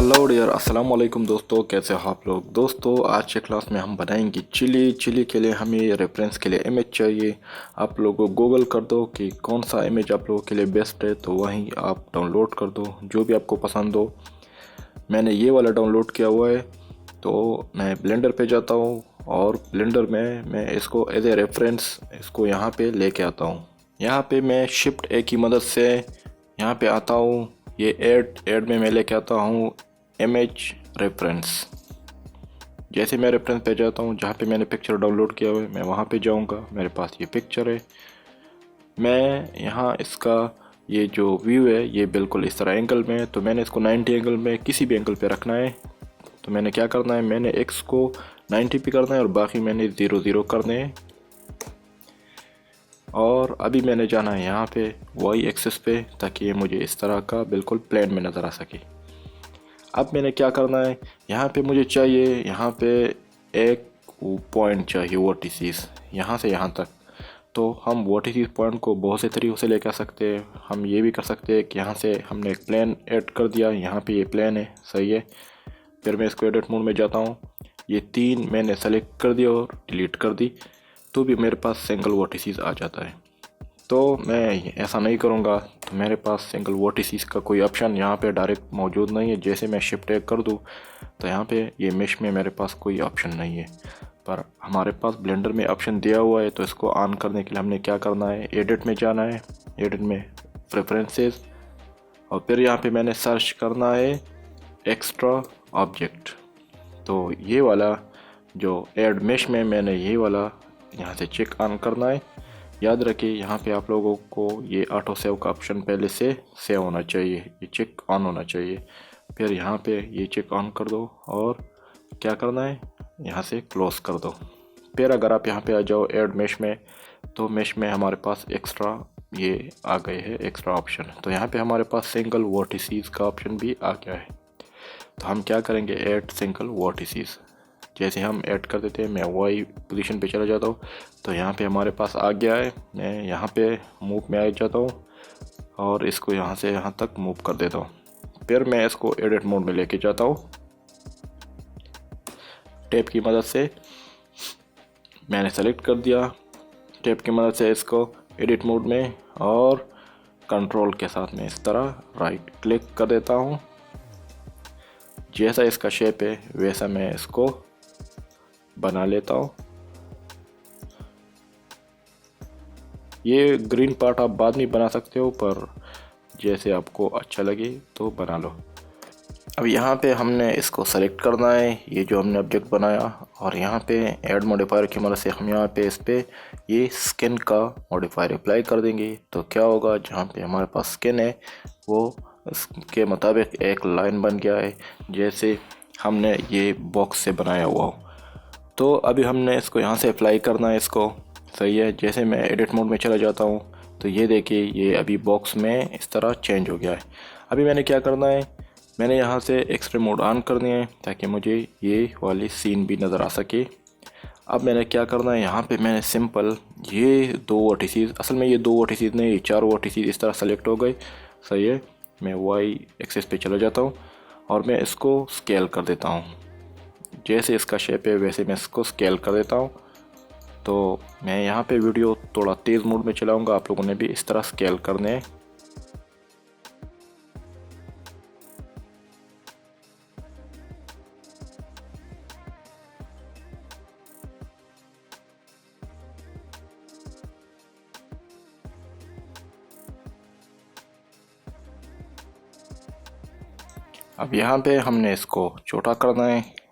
Hello dear, अस्सलाम वालेकुम दोस्तों। कैसे हो आप लोग। दोस्तों आज के क्लास में हम बनाएंगे चिली के लिए हमें रेफरेंस के लिए इमेज चाहिए। आप लोगों को गूगल कर दो कि कौन सा इमेज आप लोगों के लिए बेस्ट है, तो वहीं आप डाउनलोड कर दो जो भी आपको पसंद हो। मैंने ये वाला डाउनलोड किया हुआ है, तो मैं ब्लेंडर पे जाता हूँ और ब्लेंडर में मैं इसको एज ए रेफरेंस इसको यहाँ पे लेके आता हूँ। यहाँ पे मैं शिफ्ट ए की मदद से यहाँ पे आता हूँ। ये ऐड में मैं लेके आता हूँ इमेज रेफरेंस। जैसे मैं रेफरेंस पे जाता हूँ जहाँ पे मैंने पिक्चर डाउनलोड किया हुआ है, मैं वहाँ पे जाऊँगा। मेरे पास ये पिक्चर है। मैं यहाँ इसका ये जो व्यू है ये बिल्कुल इस तरह एंगल में है, तो मैंने इसको 90 एंगल में किसी भी एंगल पे रखना है। तो मैंने क्या करना है, मैंने एक्स को 90 पे करना है और बाकी मैंने 0 करने हैं। और अभी मैंने जाना है यहाँ पे वाई एक्सिस पे, ताकि ये मुझे इस तरह का बिल्कुल प्लेन में नज़र आ सके। अब मैंने क्या करना है, यहाँ पे मुझे चाहिए यहाँ पे एक पॉइंट चाहिए वर्टिसेस यहाँ से यहाँ तक। तो हम वर्टिसेस पॉइंट को बहुत से तरीक़ों से लेके आ सकते हैं। हम ये भी कर सकते हैं कि यहाँ से हमने एक प्लेन ऐड कर दिया, यहाँ पे ये प्लेन है, सही है। फिर मैं इसको एडिट मोड में जाता हूँ, ये 3 मैंने सेलेक्ट कर दिया और डिलीट कर दी, तो भी मेरे पास सिंगल वर्टिसेस आ जाता है। तो मैं ऐसा नहीं करूँगा, तो मेरे पास सिंगल वर्टिसेस का कोई ऑप्शन यहाँ पे डायरेक्ट मौजूद नहीं है। जैसे मैं शिफ्ट टैग कर दूँ तो यहाँ पे ये मेश में मेरे पास कोई ऑप्शन नहीं है, पर हमारे पास ब्लेंडर में ऑप्शन दिया हुआ है। तो इसको ऑन करने के लिए हमने क्या करना है, एडिट में जाना है, एडिट में प्रेफरेंसेस, और फिर यहाँ पे मैंने सर्च करना है एक्स्ट्रा ऑब्जेक्ट। तो ये वाला जो ऐड मेश में मैंने ये वाला यहाँ से चेक ऑन करना है। याद रखिए यहाँ पे आप लोगों को ये ऑटो सेव का ऑप्शन पहले से सेव होना चाहिए, ये चेक ऑन होना चाहिए। फिर यहाँ पे ये चेक ऑन कर दो और क्या करना है, यहाँ से क्लोज कर दो। फिर अगर आप यहाँ पे आ जाओ ऐड मेश में, तो मेश में हमारे पास एक्स्ट्रा ये आ गए हैं एक्स्ट्रा ऑप्शन। तो यहाँ पे हमारे पास सिंगल वर्टिसेस का ऑप्शन भी आ गया है। तो हम क्या करेंगे, ऐड सिंगल वर्टिसेस। जैसे हम ऐड कर देते हैं, मैं वाई पोजीशन पे चला जाता हूँ, तो यहाँ पे हमारे पास आ गया है। मैं यहाँ पे मूव में आ जाता हूँ और इसको यहाँ से यहाँ तक मूव कर देता हूँ। फिर मैं इसको एडिट मोड में लेके जाता हूँ। टैब की मदद से मैंने सेलेक्ट कर दिया, टैब की मदद से इसको एडिट मोड में, और कंट्रोल के साथ में इस तरह राइट क्लिक कर देता हूँ। जैसा इसका शेप है वैसा मैं इसको बना लेता हूँ। ये ग्रीन पार्ट आप बाद में बना सकते हो, पर जैसे आपको अच्छा लगे तो बना लो। अब यहाँ पे हमने इसको सेलेक्ट करना है, ये जो हमने ऑब्जेक्ट बनाया, और यहाँ पे ऐड मॉडिफायर की मदद से हम यहाँ पे इस पे ये स्किन का मॉडिफायर अप्लाई कर देंगे। तो क्या होगा, जहाँ पे हमारे पास स्किन है वो उसके मुताबिक एक लाइन बन गया है, जैसे हमने ये बॉक्स से बनाया हुआ हो। तो अभी हमने इसको यहाँ से अप्लाई करना है इसको, सही है। जैसे मैं एडिट मोड में चला जाता हूँ तो ये देखिए ये अभी बॉक्स में इस तरह चेंज हो गया है। अभी मैंने क्या करना है, मैंने यहाँ से एक्सट्रे मोड ऑन करनी है ताकि मुझे ये वाली सीन भी नज़र आ सके। अब मैंने क्या करना है, यहाँ पे मैंने सिंपल ये 2 वर्टिसेस, असल में ये 2 वर्टिसेस नहीं, 4 वर्टिसेस इस तरह सेलेक्ट हो गए, सही है। मैं वाई एक्सिस पे चला जाता हूँ और मैं इसको स्केल कर देता हूँ। जैसे इसका शेप है वैसे मैं इसको स्केल कर देता हूँ। तो मैं यहाँ पे वीडियो थोड़ा तेज़ मोड में चलाऊँगा, आप लोगों ने भी इस तरह स्केल करने हैं। अब यहाँ पे हमने इसको छोटा करना है।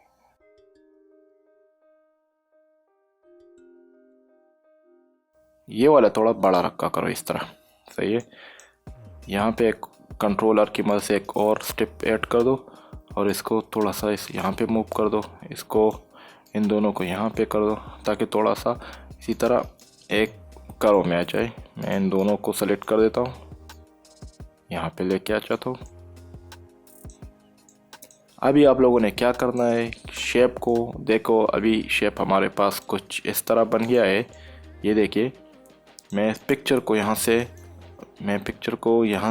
ये वाला थोड़ा बड़ा रखा करो इस तरह, सही है। यहाँ पे एक कंट्रोलर की मदद से एक और स्टेप ऐड कर दो और इसको थोड़ा सा इस यहाँ पे मूव कर दो, इसको इन दोनों को यहाँ पे कर दो ताकि थोड़ा सा इसी तरह एक कर्व में आ जाए। मैं इन दोनों को सेलेक्ट कर देता हूँ, यहाँ पे लेके आ जाता हूँ। अभी आप लोगों ने क्या करना है, शेप को देखो। अभी शेप हमारे पास कुछ इस तरह बन गया है, ये देखिए। मैं पिक्चर को यहाँ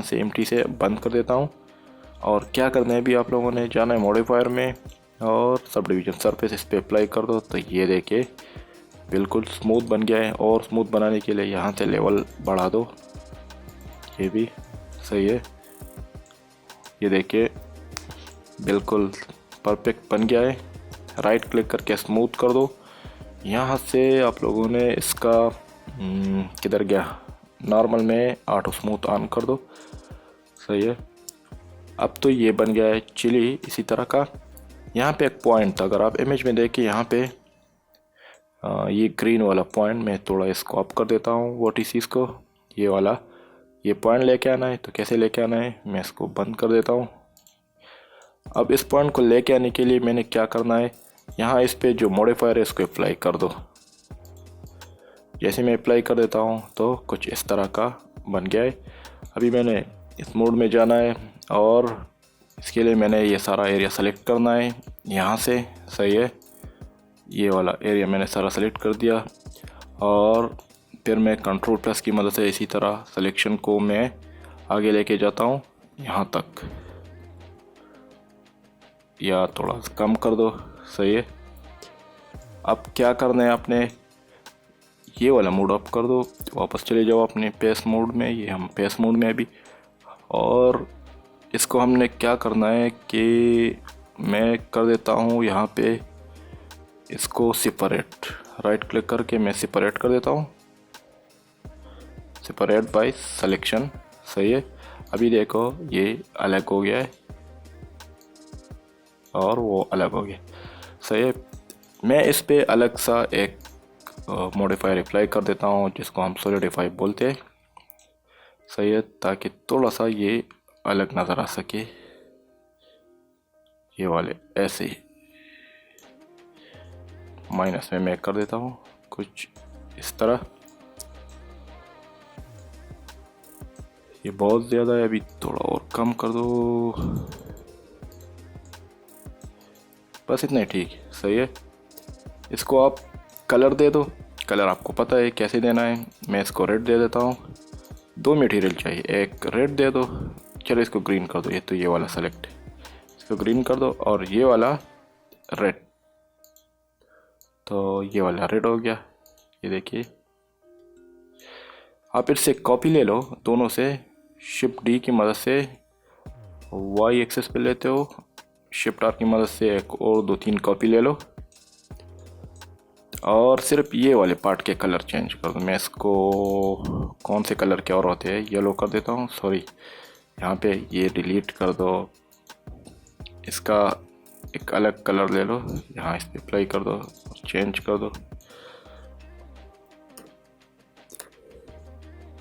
से एम्प्टी से बंद कर देता हूँ और क्या करना है, भी आप लोगों ने जाना है मॉडिफायर में और सब डिवीज़न सरफेस इस पर अप्लाई कर दो। तो ये देखिए बिल्कुल स्मूथ बन गया है। और स्मूथ बनाने के लिए यहाँ से लेवल बढ़ा दो, ये भी सही है। ये देखिए बिल्कुल परफेक्ट बन गया है। राइट क्लिक करके स्मूथ कर दो। यहाँ से आप लोगों ने इसका किधर गया, नॉर्मल में ऑटो स्मूथ ऑन कर दो, सही है। अब तो ये बन गया है चिली इसी तरह का। यहाँ पे एक पॉइंट था, अगर आप इमेज में देखिए यहाँ पे ये ग्रीन वाला पॉइंट, मैं थोड़ा इसको अप कर देता हूँ वर्टिसेस को। ये वाला ये पॉइंट लेके आना है, तो कैसे लेके आना है, मैं इसको बंद कर देता हूँ। अब इस पॉइंट को लेके आने के लिए मैंने क्या करना है, यहाँ इस पे जो मॉडिफायर है इसको अप्लाई कर दो। जैसे मैं अप्लाई कर देता हूँ तो कुछ इस तरह का बन गया है। अभी मैंने इस मोड में जाना है और इसके लिए मैंने ये सारा एरिया सेलेक्ट करना है यहाँ से, सही है। ये वाला एरिया मैंने सारा सेलेक्ट कर दिया और फिर मैं कंट्रोल प्लस की मदद से इसी तरह सिलेक्शन को मैं आगे लेके जाता हूँ यहाँ तक, या थोड़ा कम कर दो, सही है। अब क्या करना है, आपने ये वाला मोड ऑफ कर दो, वापस चले जाओ अपने पेस मोड में। ये हम पेस मोड में अभी, और इसको हमने क्या करना है कि मैं कर देता हूँ यहाँ पे इसको सेपरेट, राइट क्लिक करके मैं सेपरेट कर देता हूँ, सेपरेट बाय सिलेक्शन, सही है। अभी देखो ये अलग हो गया है और वो अलग हो गया, सही है। मैं इस पे अलग सा एक मॉडिफायर अप्लाई कर देता हूँ जिसको हम सॉलिडिफाई बोलते हैं, सही है, ताकि थोड़ा सा ये अलग नज़र आ सके। ये वाले ऐसे ही माइनस में मैं कर देता हूँ कुछ इस तरह। ये बहुत ज़्यादा है, अभी थोड़ा और कम कर दो, बस इतना ही ठीक, सही है। इसको आप कलर दे दो, कलर आपको पता है कैसे देना है। मैं इसको रेड दे देता हूँ। दो मटेरियल चाहिए, एक रेड दे दो, चलो इसको ग्रीन कर दो। ये तो ये वाला सेलेक्ट है, इसको ग्रीन कर दो, और ये वाला रेड, तो ये वाला रेड हो गया। ये देखिए आप इससे कॉपी ले लो दोनों से, शिफ्ट डी की मदद से वाई एक्सेस पे लेते हो, शिफ्ट आर की मदद से एक और 2-3 कॉपी ले लो और सिर्फ ये वाले पार्ट के कलर चेंज कर दो। मैं इसको कौन से कलर के और होते हैं, येलो कर देता हूँ, सॉरी यहाँ पे ये डिलीट कर दो, इसका एक अलग कलर ले लो, यहाँ इस पे अप्लाई कर दो और चेंज कर दो।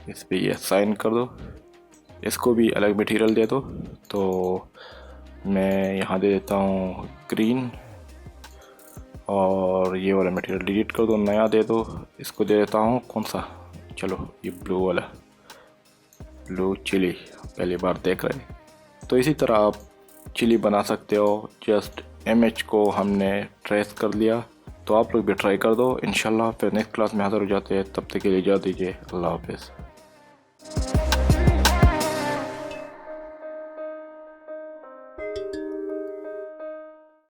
इस पे ये साइन कर दो, इसको भी अलग मटेरियल दे दो। तो मैं यहाँ दे देता हूँ ग्रीन, और ये वाला मटेरियल डिलीट कर दो, नया दे दो। इसको दे देता हूँ कौन सा, चलो ये ब्लू वाला, ब्लू चिली, पहली बार देख रहे हैं। तो इसी तरह आप चिली बना सकते हो। जस्ट इमेज को हमने ट्रेस कर लिया, तो आप लोग भी ट्राई कर दो इंशाल्लाह। फिर नेक्स्ट क्लास में हाज़िर हो जाते हैं, तब तक के लिए इजाज़त दीजिए, अल्लाह हाफ़िज़।